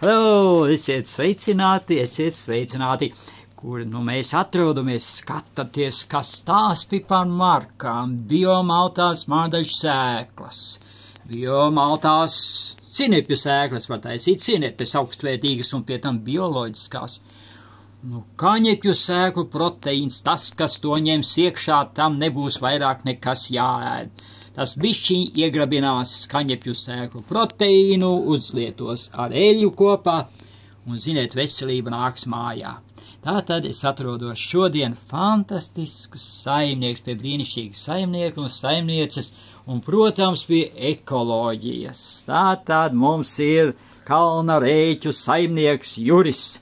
Halo, esiet sveicināti, kur nu mēs atrodamies, skatāties, kas tās par markām, biomaltās mārdažu sēklas, biomaltās sinepju sēklas, var taisīt sinepes augstvērtīgas un pie tam bioloģiskās. Nu, kaņepju sēklu proteīns, tas, kas to ņems iekšā, tam nebūs vairāk nekas jāēd. Tas bišķiņ iegrabinās kaņepju sēklu proteīnu, uzlietos ar eļļu kopā, un, ziniet, veselība nāks mājā. Tātad es atrodos šodien fantastisks saimnieks pie brīnišķīga saimnieka un saimnieces, un, protams, pie ekoloģijas. Tātad mums ir kalna rēķu saimnieks Juris,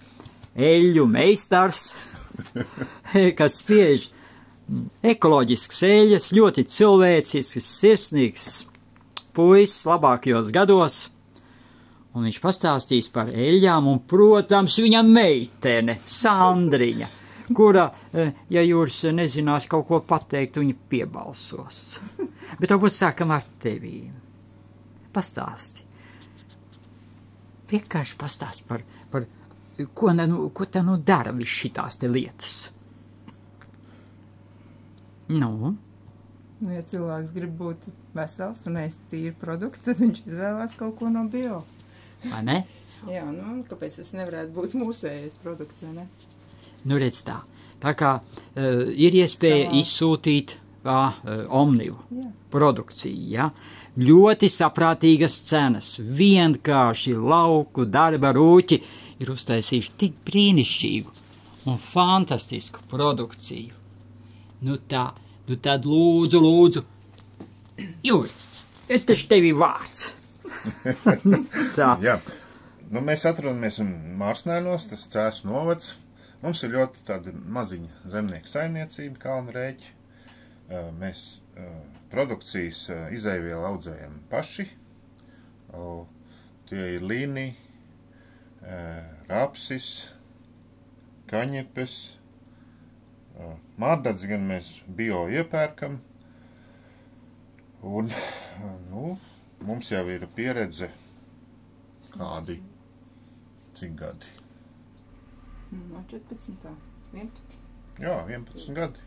eļļu meistars, kas spiež ekoloģisks eļļas, ļoti cilvēcisks, sirsnīgs puisis labākajos gados, un viņš pastāstīs par eļļām, un, protams, viņa meitene, Sandriņa, kura, ja Jūras nezinās kaut ko pateikt, viņa piebalsos. Bet varbūt sākam ar tevi. Pastāsti. Vienkārši pastāsti par ko te nu dara viss šitās te lietas. Nu, ja cilvēks grib būt vesels un ēst tīru produktu, tad viņš izvēlās kaut ko no bio. Vai ne? Jā, nu, kāpēc tas nevarētu būt mūsējais produkts, vai ne? Nu, redz tā. Tā kā ir iespēja izsūtīt Omnivu produkciju, ja? Ļoti saprātīgas cenas, vienkārši lauku darba rūķi ir uztaisījuši tik brīnišķīgu un fantastisku produkciju. Nu tad lūdzu, Jūri, taču tevi vārds. Tā. Jā, nu mēs atrodamies Mārsnēnos, tas Cēsu novads. Mums ir ļoti tāda maziņa zemnieku saimniecība, kalna rēķi. Mēs produkcijas izēvielu audzējam paši. Tie ir līni, rapsis, kaņepes, mārdats gan mēs bio iepērkam, un, nu, mums jau ir pieredze kādi, cik gadi? No 14. 11. Jā, 11 gadi.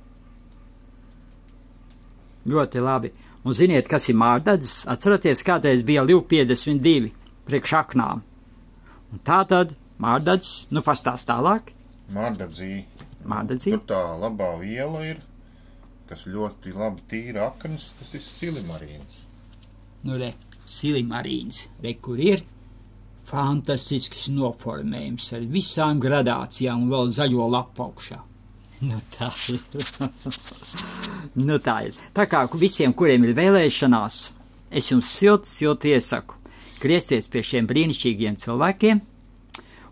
Ļoti labi. Un ziniet, kas ir mārdats? Atceraties, kādreiz bija 2,52 priekš aknām. Un tātad mārdats, nu pastāst tālāk. Mārdadzī. Mārdadzī. Tur tā labā viela ir, kas ļoti labi tīra aknas, tas ir silimarīns. Nu, silimarīns, kur ir fantastisks noformējums ar visām gradācijām un vēl zaļo lapu augšā. Nu tā ir. Nu tā ir. Tā kā visiem, kuriem ir vēlēšanās, es jums silti iesaku griezties pie šiem brīnišķīgiem cilvēkiem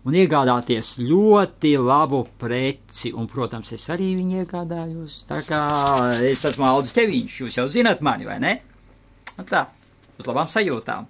un iegādāties ļoti labu preci, un, protams, es arī viņu iegādājos, tā kā es esmu Aldis Teviņš, jūs jau zināt mani, vai ne? Tā, uz labām sajūtām.